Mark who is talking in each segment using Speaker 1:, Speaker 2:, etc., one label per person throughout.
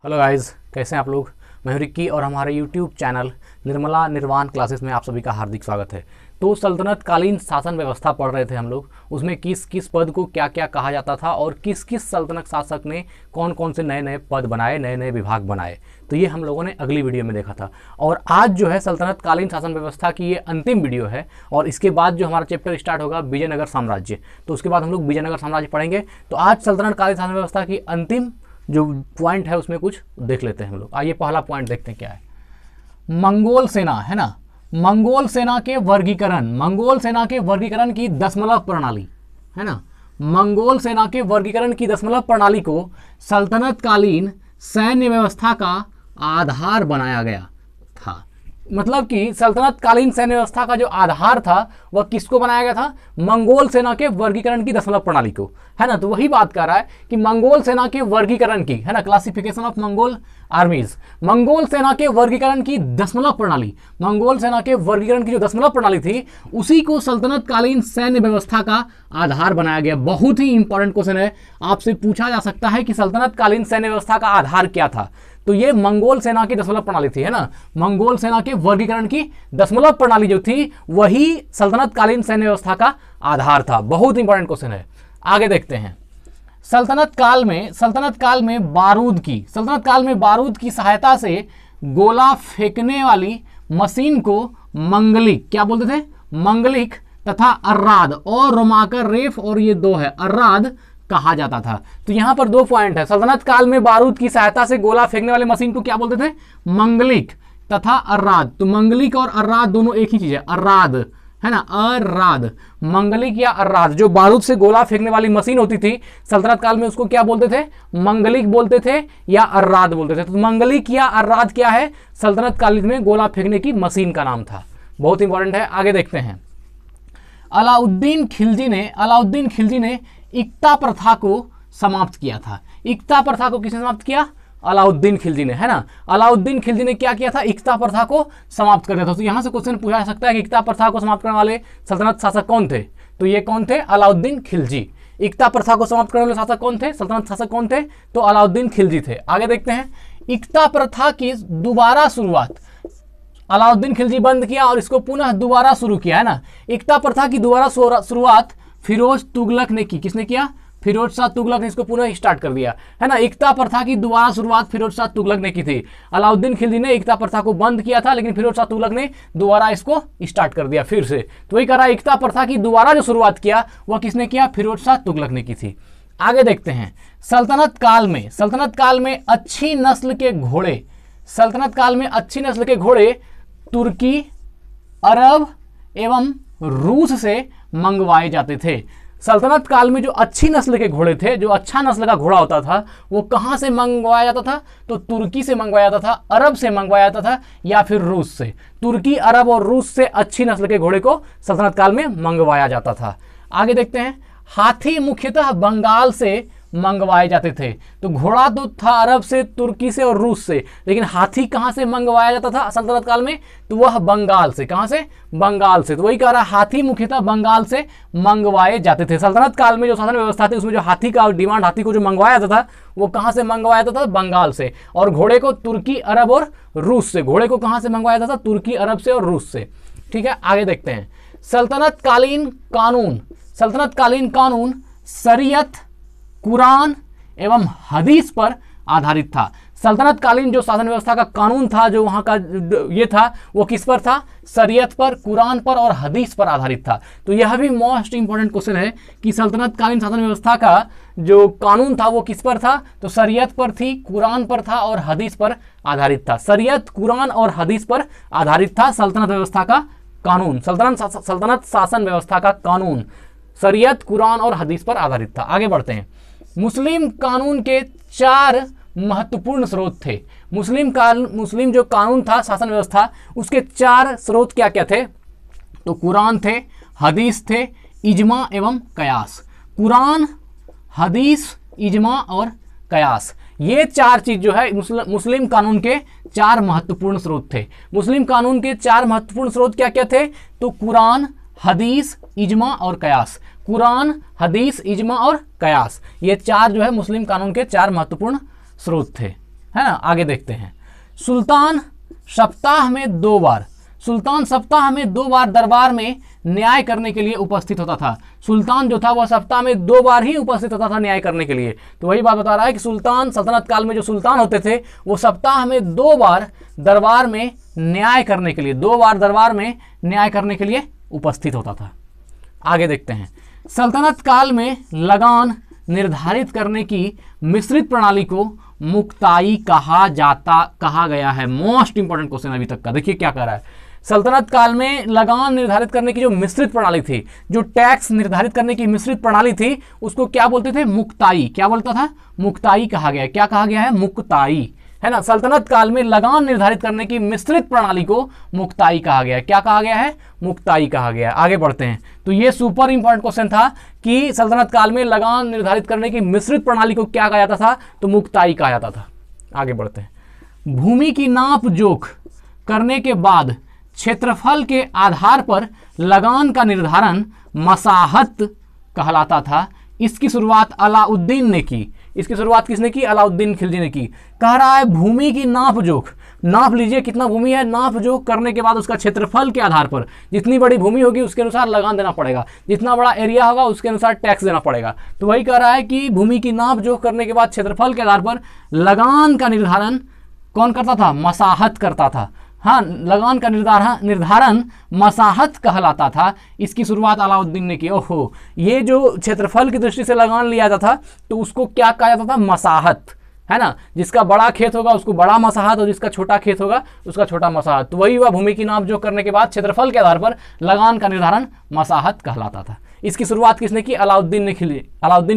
Speaker 1: Hello guys, कैसे हैं आप लोग। मैं हूं रिक्की और हमारे यूट्यूब चैनल निर्मला निर्वाण क्लासेस में आप सभी का हार्दिक स्वागत है। तो सल्तनत कालीन शासन व्यवस्था पढ़ रहे थे हम लोग। उसमें किस किस पद को क्या क्या कहा जाता था और किस किस सल्तनत शासक ने कौन कौन से नए नए पद बनाए, नए नए विभाग बनाए। तो ये हम लोगों ने अगली वीडियो में देखा था। और आज जो है सल्तनत कालीन शासन व्यवस्था की ये अंतिम वीडियो है। और इसके बाद जो हमारा चैप्टर स्टार्ट होगा विजयनगर साम्राज्य, तो उसके बाद हम लोग विजयनगर साम्राज्य पढ़ेंगे। तो आज सल्तनत कालीन शासन व्यवस्था की अंतिम जो पॉइंट है उसमें कुछ देख लेते हैं हम लोग। आइए पहला पॉइंट देखते हैं क्या है। मंगोल सेना है ना, मंगोल सेना के वर्गीकरण, मंगोल सेना के वर्गीकरण की दशमलव प्रणाली है ना, मंगोल सेना के वर्गीकरण की दशमलव प्रणाली को सल्तनत कालीन सैन्य व्यवस्था का आधार बनाया गया था। मतलब कि सल्तनत कालीन सैन्य व्यवस्था का जो आधार था वह किसको बनाया गया था? मंगोल सेना के वर्गीकरण की दशमलव प्रणाली को, है ना। तो वही बात कर रहा है कि मंगोल सेना के वर्गीकरण की, है ना, क्लासिफिकेशन ऑफ मंगोल आर्मीज, मंगोल सेना के वर्गीकरण की दशमलव प्रणाली, मंगोल सेना के वर्गीकरण की जो दशमलव प्रणाली थी उसी को सल्तनत कालीन सैन्य व्यवस्था का आधार बनाया गया। बहुत ही इंपॉर्टेंट क्वेश्चन है, आपसे पूछा जा सकता है कि सल्तनत कालीन सैन्य व्यवस्था का आधार क्या था। तो ये मंगोल सेना की दशमलव प्रणाली थी, है ना। मंगोल सेना के वर्गीकरण की दशमलव प्रणाली जो थी वही सल्तनत कालीन सैन्य व्यवस्था का आधार था। बहुत इंपॉर्टेंट क्वेश्चन है। आगे देखते हैं। सल्तनत काल में बारूद की सहायता से गोला फेंकने वाली मशीन को मंगलिक, क्या बोलते थे? मंगलिक तथा अर्राद, और रोमाकर रेफ, और ये दो है अर्राद कहा जाता था। तो यहां पर दो पॉइंट है। सल्तनत काल में बारूद की सहायता से गोला फेंकने वाले मशीन को क्या बोलते थे? मंगलिक तथा अर्राद। तो मंगलिक और अर्राद दोनों एक ही चीज है, अर्राद, है ना, अर्राद। मंगलिक या अर्राद, जो बारूद से गोला फेंकने वाली मशीन होती थी सल्तनत काल में, उसको क्या बोलते थे? मंगलिक बोलते थे या अर्राद बोलते थे। तो मंगलिक या अर्राद क्या है? सल्तनत काल में गोला फेंकने की मशीन का नाम था। बहुत इंपॉर्टेंट है। आगे देखते हैं। अलाउद्दीन खिलजी ने इक्ता प्रथा को समाप्त किया था। इक्ता प्रथा को किसने समाप्त किया? अलाउद्दीन खिलजी ने, है ना। अलाउद्दीन खिलजी ने क्या किया था? इक्ता प्रथा को समाप्त कर दिया था। तो यहां से क्वेश्चन पूछा जा सकता है कि इक्ता प्रथा को समाप्त करने वाले सल्तनत शासक कौन थे? तो ये कौन थे? अलाउद्दीन खिलजी। इक्ता प्रथा को समाप्त करने वाले शासक कौन थे? सल्तनत शासक कौन थे? तो अलाउद्दीन खिलजी थे। आगे देखते हैं। इक्ता प्रथा की दोबारा शुरुआत अलाउद्दीन खिलजी बंद किया और इसको पुनः दोबारा शुरू किया, है ना। इक्ता प्रथा की दोबारा शुरुआत फिरोज तुगलक ने की। किसने किया? फिरोज शाह तुगलक ने इसको पुनः स्टार्ट कर दिया, है ना। इक्ता प्रथा की दोबारा शुरुआत फिरोज शाह तुगलक ने की थी। अलाउद्दीन खिलजी ने इक्ता प्रथा को बंद किया था, लेकिन फिरोज शाह तुगलक ने दोबारा इसको स्टार्ट कर दिया फिर से। तो वही कह रहा है, इक्ता प्रथा की दोबारा जो शुरुआत किया वह किसने किया? फिरोज शाह तुगलक ने की थी। आगे देखते हैं। सल्तनत काल में अच्छी नस्ल के घोड़े तुर्की, अरब एवं रूस से मंगवाए जाते थे। सल्तनत काल में जो अच्छी नस्ल के घोड़े थे, जो अच्छा नस्ल का घोड़ा होता था, वो कहां से मंगवाया जाता था? तो तुर्की से मंगवाया जाता था, अरब से मंगवाया जाता था, या फिर रूस से। तुर्की, अरब और रूस से अच्छी नस्ल के घोड़े को सल्तनत काल में मंगवाया जाता था। आगे देखते हैं। हाथी मुख्यतः बंगाल से मंगवाए जाते थे। तो घोड़ा तो था अरब से, तुर्की से और रूस से, लेकिन हाथी कहां से मंगवाया जाता था सल्तनत काल में? तो वह बंगाल से। कहां से? बंगाल से। तो वही कह रहा है, हाथी मुख्यतः बंगाल से मंगवाए जाते थे। सल्तनत काल में जो शासन व्यवस्था थी उसमें जो हाथी का डिमांड, हाथी को जो मंगवाया जाता था वो कहां से मंगवाया जाता था? बंगाल से। और घोड़े को तुर्की, अरब और रूस से। घोड़े को कहां से मंगवाया जाता था? तुर्की, अरब से और रूस से। ठीक है, आगे देखते हैं। सल्तनत कालीन कानून शरीयत, कुरान एवं हदीस पर आधारित था। सल्तनत कालीन जो शासन व्यवस्था का कानून था, जो वहां का ये था, वो किस पर था? शरीयत पर, कुरान पर और हदीस पर आधारित था। तो यह भी मोस्ट इंपॉर्टेंट क्वेश्चन है कि सल्तनत कालीन शासन व्यवस्था का जो कानून था वो किस पर था? तो शरीयत पर थी, कुरान पर था और हदीस पर आधारित था। शरीयत, कुरान और हदीस पर आधारित था सल्तनत व्यवस्था का कानून। सल्तनत शासन व्यवस्था का कानून शरीयत, कुरान और हदीस पर आधारित था। आगे बढ़ते हैं। मुस्लिम कानून के 4 महत्वपूर्ण स्रोत थे। मुस्लिम जो कानून था, शासन व्यवस्था, उसके 4 स्रोत क्या क्या थे? तो कुरान थे, हदीस थे, इजमा एवं कयास। कुरान, हदीस, इजमा और कयास, ये 4 चीज जो है मुस्लिम कानून के 4 महत्वपूर्ण स्रोत थे। मुस्लिम कानून के 4 महत्वपूर्ण स्रोत क्या क्या थे? तो कुरान, हदीस, इजमा और कयास। कुरान, हदीस, इजमा और कयास, ये 4 जो है मुस्लिम कानून के 4 महत्वपूर्ण स्रोत थे। है ना। आगे देखते हैं, सुल्तान सप्ताह में 2 बार, सुल्तान सप्ताह में 2 बार दरबार में न्याय करने के लिए उपस्थित होता था। सुल्तान जो था वह सप्ताह में 2 बार ही उपस्थित होता था न्याय करने के लिए। तो वही बात बता रहा है कि सुल्तान सल्तनत काल में जो सुल्तान होते थे वो सप्ताह में 2 बार दरबार में न्याय करने के लिए, 2 बार दरबार में न्याय करने के लिए उपस्थित होता था। आगे देखते हैं, सल्तनत काल में लगान निर्धारित करने की मिश्रित प्रणाली को मुक्ताई कहा गया है। मोस्ट इंपॉर्टेंट क्वेश्चन अभी तक का, देखिए क्या कह रहा है। सल्तनत काल में लगान निर्धारित करने की जो मिश्रित प्रणाली थी, जो टैक्स निर्धारित करने की मिश्रित प्रणाली थी, उसको क्या बोलते थे? मुक्ताई। क्या बोलता था? मुक्ताई कहा गया है। क्या कहा गया है? मुक्ताई, है ना। सल्तनत काल में लगान निर्धारित करने की मिश्रित प्रणाली को मुक्ताई कहा गया है। क्या कहा गया है? मुक्ताई कहा गया है। आगे बढ़ते हैं, तो ये सुपर इंपॉर्टेंट क्वेश्चन था कि सल्तनत काल में लगान निर्धारित करने की मिश्रित प्रणाली को क्या कहा जाता था? तो मुक्ताई कहा जाता था। आगे बढ़ते हैं, भूमि की नाप जोख करने के बाद क्षेत्रफल के आधार पर लगान का निर्धारण मसाहत कहलाता था। इसकी शुरुआत अलाउद्दीन ने की। इसकी शुरुआत किसने की? अलाउद्दीन खिलजी ने की। कह रहा है भूमि की नाप जोख, नाप लीजिए कितना भूमि है, नाप जोख करने के बाद उसका क्षेत्रफल के आधार पर, जितनी बड़ी भूमि होगी उसके अनुसार लगान देना पड़ेगा, जितना बड़ा एरिया होगा उसके अनुसार टैक्स देना पड़ेगा। तो वही कह रहा है कि भूमि की नाप जोख करने के बाद क्षेत्रफल के आधार पर लगान का निर्धारण कौन करता था? मसाहत करता था। हाँ, लगान का निर्धारण मसाहत कहलाता था। इसकी शुरुआत अलाउद्दीन ने की। ओहो, ये जो क्षेत्रफल की दृष्टि से लगान लिया जाता था तो उसको क्या कहा जाता था? मसाहत, है ना। जिसका बड़ा खेत होगा उसको बड़ा मसाहत और जिसका छोटा खेत होगा उसका छोटा मसाहत। तो वही हुआ, भूमि की नाप जोख करने के बाद क्षेत्रफल के आधार पर लगान का निर्धारण मसाहत कहलाता था। इसकी शुरुआत किसने की? अलाउद्दीन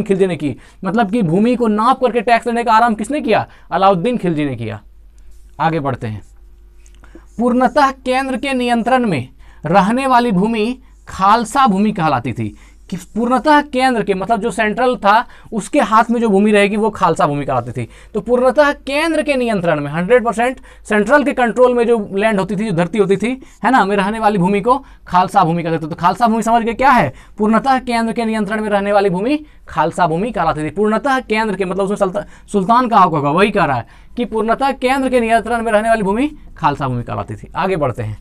Speaker 1: खिलजी ने की। मतलब कि भूमि को नाप करके टैक्स लेने का आरंभ किसने किया? अलाउद्दीन खिलजी ने किया। आगे बढ़ते हैं, पूर्णतः केंद्र के नियंत्रण में रहने वाली भूमि खालसा भूमि कहलाती थी। कि पूर्णतः केंद्र के मतलब जो सेंट्रल था उसके हाथ में जो भूमि रहेगी वो खालसा भूमि कहलाती थी। तो पूर्णतः केंद्र के नियंत्रण में 100% सेंट्रल के कंट्रोल में जो लैंड होती थी, जो धरती होती थी, है ना, में रहने वाली भूमि को खालसा भूमि कहते थे। तो खालसा भूमि समझ के क्या है? पूर्णतः केंद्र के नियंत्रण में रहने वाली भूमि खालसा भूमि कहलाती थी। पूर्णतः केंद्र के मतलब उसमें सुल्तान कहा होगा, वही कह रहा है कि पूर्णतः केंद्र के नियंत्रण में रहने वाली भूमि खालसा भूमि कहलाती थी। आगे बढ़ते हैं,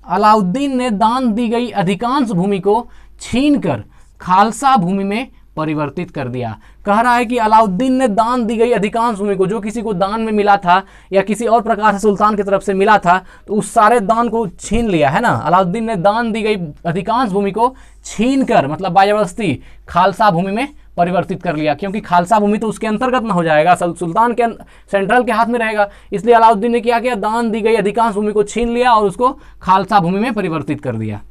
Speaker 1: अलाउद्दीन ने दान दी गई अधिकांश भूमि को छीनकर खालसा भूमि में परिवर्तित कर दिया। कह रहा है कि अलाउद्दीन ने दान दी गई अधिकांश भूमि को, जो किसी को दान में मिला था या किसी और प्रकार से सुल्तान की तरफ से मिला था, तो उस सारे दान को छीन लिया, है ना। अलाउद्दीन ने दान दी गई अधिकांश भूमि को छीनकर मतलब बाय जबरदस्ती खालसा भूमि में परिवर्तित कर लिया, क्योंकि खालसा भूमि तो उसके अंतर्गत ना हो जाएगा, सुल्तान के सेंट्रल के हाथ में रहेगा। इसलिए अलाउद्दीन ने क्या किया? दान दी गई अधिकांश भूमि को छीन लिया और उसको खालसा भूमि में परिवर्तित कर दिया।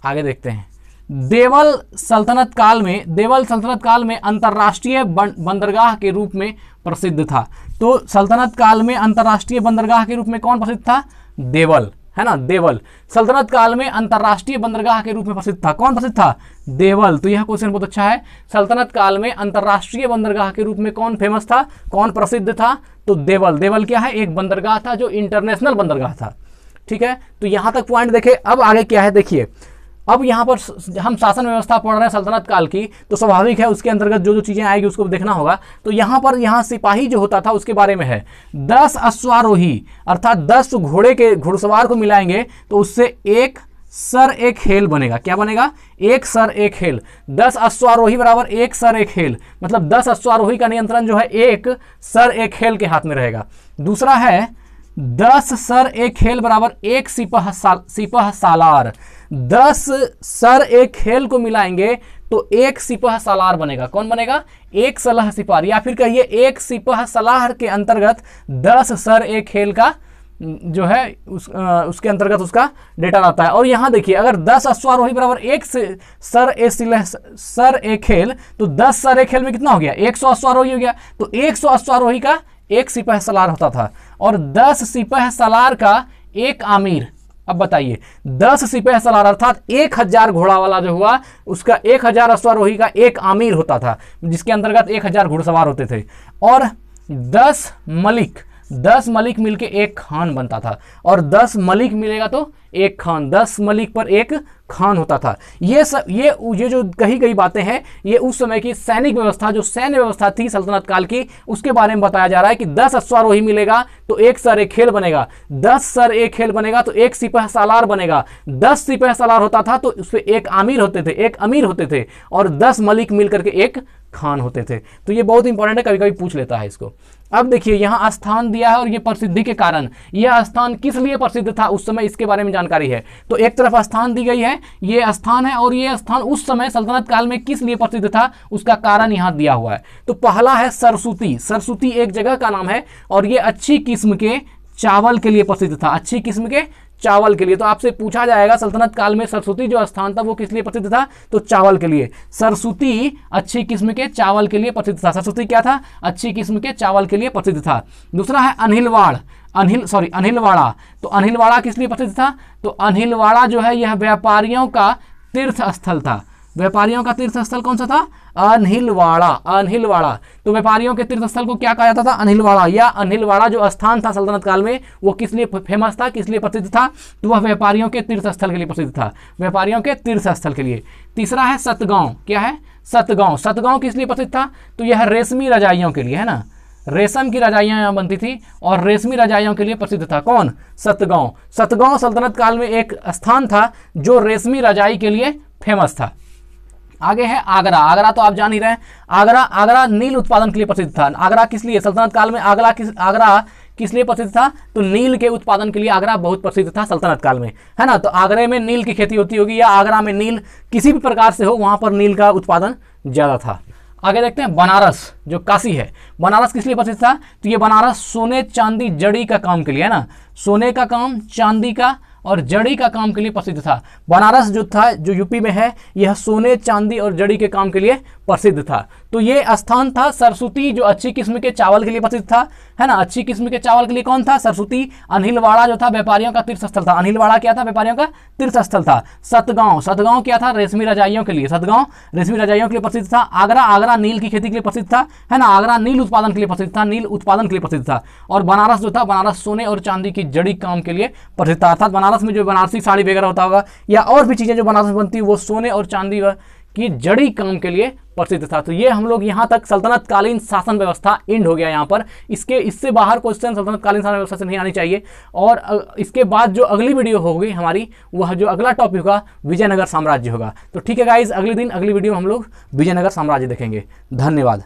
Speaker 1: आगे देखते हैं, देवल सल्तनत काल में अंतर्राष्ट्रीय बंदरगाह के रूप में प्रसिद्ध था। तो सल्तनत काल में अंतर्राष्ट्रीय बंदरगाह के रूप में कौन प्रसिद्ध था? देवल, है ना। देवल सल्तनत काल में अंतर्राष्ट्रीय बंदरगाह के रूप में प्रसिद्ध था। कौन प्रसिद्ध था? देवल। तो यह क्वेश्चन बहुत अच्छा है। सल्तनत काल में अंतर्राष्ट्रीय बंदरगाह के रूप में कौन फेमस था, कौन प्रसिद्ध था? तो देवल। देवल क्या है? एक बंदरगाह था जो इंटरनेशनल बंदरगाह था। ठीक है, तो यहां तक पॉइंट देखे। अब आगे क्या है देखिए, अब यहाँ पर हम शासन व्यवस्था पढ़ रहे हैं सल्तनत काल की, तो स्वाभाविक है उसके अंतर्गत जो जो चीज़ें आएगी उसको देखना होगा। तो यहाँ सिपाही जो होता था उसके बारे में है। 10 अश्वारोही अर्थात 10 घोड़े के घुड़सवार को मिलाएंगे तो उससे एक सर एक हेल बनेगा। क्या बनेगा? एक सर एक हेल। 10 अश्वारोही बराबर एक सर एक हेल, मतलब 10 अश्वारोही का नियंत्रण जो है एक सर एक हेल के हाथ में रहेगा। दूसरा है 10 सर एक हेल बराबर एक सिपह सालार। 10 सर एक हेल को मिलाएंगे तो एक सिपह सालार बनेगा। कौन बनेगा? एक सलाह सिपार, या फिर कहिए एक सिपह सलार के अंतर्गत 10 सर एक हेल का जो है उसके अंतर्गत उसका डेटा आता है। और यहाँ देखिए, अगर 10 अश्वारोही बराबर एक सर एक हेल, तो 10 सर एक हेल में कितना हो गया? 100 अश्वारोही हो गया। तो 100 अश्वारोही का एक सिपह सलार होता था और 10 सिपह सलार का एक आमिर। अब बताइए, 10 सिपह सलार अर्थात 1000 घोड़ा वाला जो हुआ उसका 1000 अश्वारोही का एक आमिर होता था, जिसके अंतर्गत 1000 घुड़सवार होते थे। और 10 मलिक मिलके एक खान बनता था, और 10 मलिक मिलेगा तो एक खान, 10 मलिक पर एक खान होता था। ये जो कही गई बातें हैं ये उस समय की सैनिक व्यवस्था, जो सैन्य व्यवस्था थी सल्तनत काल की, उसके बारे में बताया जा रहा है कि 10 अश्वारोही मिलेगा तो एक सर एक खेल बनेगा, 10 सर एक खेल बनेगा तो एक सिपह सालार बनेगा, 10 सिपह सालार होता था तो उसमें एक अमीर होते थे और 10 मलिक मिलकर के एक खान होते थे। तो ये बहुत इंपॉर्टेंट है, कभी कभी पूछ लेता है इसको। अब देखिए यहाँ स्थान दिया है और ये प्रसिद्धि के कारण, यह स्थान किस लिए प्रसिद्ध था उस समय, इसके बारे में जानकारी है। तो एक तरफ स्थान दी गई है, ये स्थान है, और ये स्थान उस समय सल्तनत काल में किस लिए प्रसिद्ध था उसका कारण यहाँ दिया हुआ है। तो पहला है सरस्वती। सरस्वती एक जगह का नाम है और ये अच्छी किस्म के चावल के लिए प्रसिद्ध था, अच्छी किस्म के चावल के लिए। तो आपसे पूछा जाएगा सल्तनत काल में सरस्वती जो स्थान था वो किस लिए प्रसिद्ध था, तो चावल के लिए। सरस्वती अच्छी किस्म के चावल के लिए प्रसिद्ध था। सरस्वती क्या था, अच्छी किस्म के चावल के लिए प्रसिद्ध था। दूसरा है अनिलवाड़ा। तो अनिलवाड़ा किस लिए प्रसिद्ध था, तो अनिलवाड़ा जो है यह व्यापारियों का तीर्थ स्थल था। व्यापारियों का तीर्थ स्थल कौन सा था, अनिलवाड़ा। तो व्यापारियों के तीर्थ स्थल को क्या कहा जाता था, अनिलवाड़ा। या अनिलवाड़ा जो स्थान था सल्तनत काल में वो किस लिए फेमस था, किस लिए प्रसिद्ध था, तो वह व्यापारियों के तीर्थ स्थल के लिए प्रसिद्ध था, व्यापारियों के तीर्थ स्थल के लिए। तीसरा है सतगांव। क्या है, सतगांव। सतगांव किस लिए प्रसिद्ध था, तो यह रेशमी रजाइयों के लिए, है ना, रेशम की रजाइयाँ यहाँ बनती थी और रेशमी रजाइयों के लिए प्रसिद्ध था। कौन, सतगांव। सतगांव सल्तनत काल में एक स्थान था जो रेशमी रजाई के लिए फेमस था। आगे है आगरा। आगरा तो आप जान ही रहे हैं, आगरा नील उत्पादन के लिए प्रसिद्ध था। आगरा किस लिए, सल्तनत काल में आगरा किस लिए प्रसिद्ध था, तो नील के उत्पादन के लिए आगरा बहुत प्रसिद्ध था सल्तनत काल में, है ना। तो आगरे में नील की खेती होती होगी या आगरा में नील किसी भी प्रकार से हो, वहां पर नील का उत्पादन ज्यादा था। आगे देखते हैं बनारस जो काशी है। बनारस किस लिए प्रसिद्ध था, तो ये बनारस सोने चांदी जड़ी का काम के लिए, है ना, सोने का काम, चांदी का और जड़ी का काम के लिए प्रसिद्ध था। बनारस जो था, जो यूपी में है, यह सोने चांदी और जड़ी के काम के लिए प्रसिद्ध था। तो ये स्थान था सरस्वती जो अच्छी किस्म के चावल के लिए प्रसिद्ध था, है ना, अच्छी किस्म के चावल के लिए कौन था, सरस्वती। अनिलवाड़ा जो था व्यापारियों का तीर्थ स्थल था। अनिलवाड़ा क्या था, व्यापारियों का तीर्थ स्थल था। सतगांव क्या था, रेशमी रजाइयों के लिए। सतगांव रेशमी रजाइयों के लिए प्रसिद्ध था। आगरा नील की खेती के लिए प्रसिद्ध था, है ना, आगरा नील उत्पादन के लिए प्रसिद्ध था, नील उत्पादन के लिए प्रसिद्ध था। और बनारस जो था, बनारस सोने और चांदी की जड़ी काम के लिए प्रसिद्ध था। अर्थात बनारस में जो बनारसी साड़ी वगैरह होता होगा या और भी चीजें जो बनारस में बनती है वो सोने और चांदी की जड़ी काम के लिए प्रसिद्ध था। तो ये हम लोग यहाँ तक सल्तनत कालीन शासन व्यवस्था एंड हो गया यहाँ पर। इससे बाहर क्वेश्चन सल्तनत कालीन शासन व्यवस्था से नहीं आनी चाहिए। और इसके बाद जो अगली वीडियो होगी हमारी, वह जो अगला टॉपिक होगा विजयनगर साम्राज्य होगा। तो ठीक है गाइज, अगले दिन अगली वीडियो में हम लोग विजयनगर साम्राज्य देखेंगे। धन्यवाद।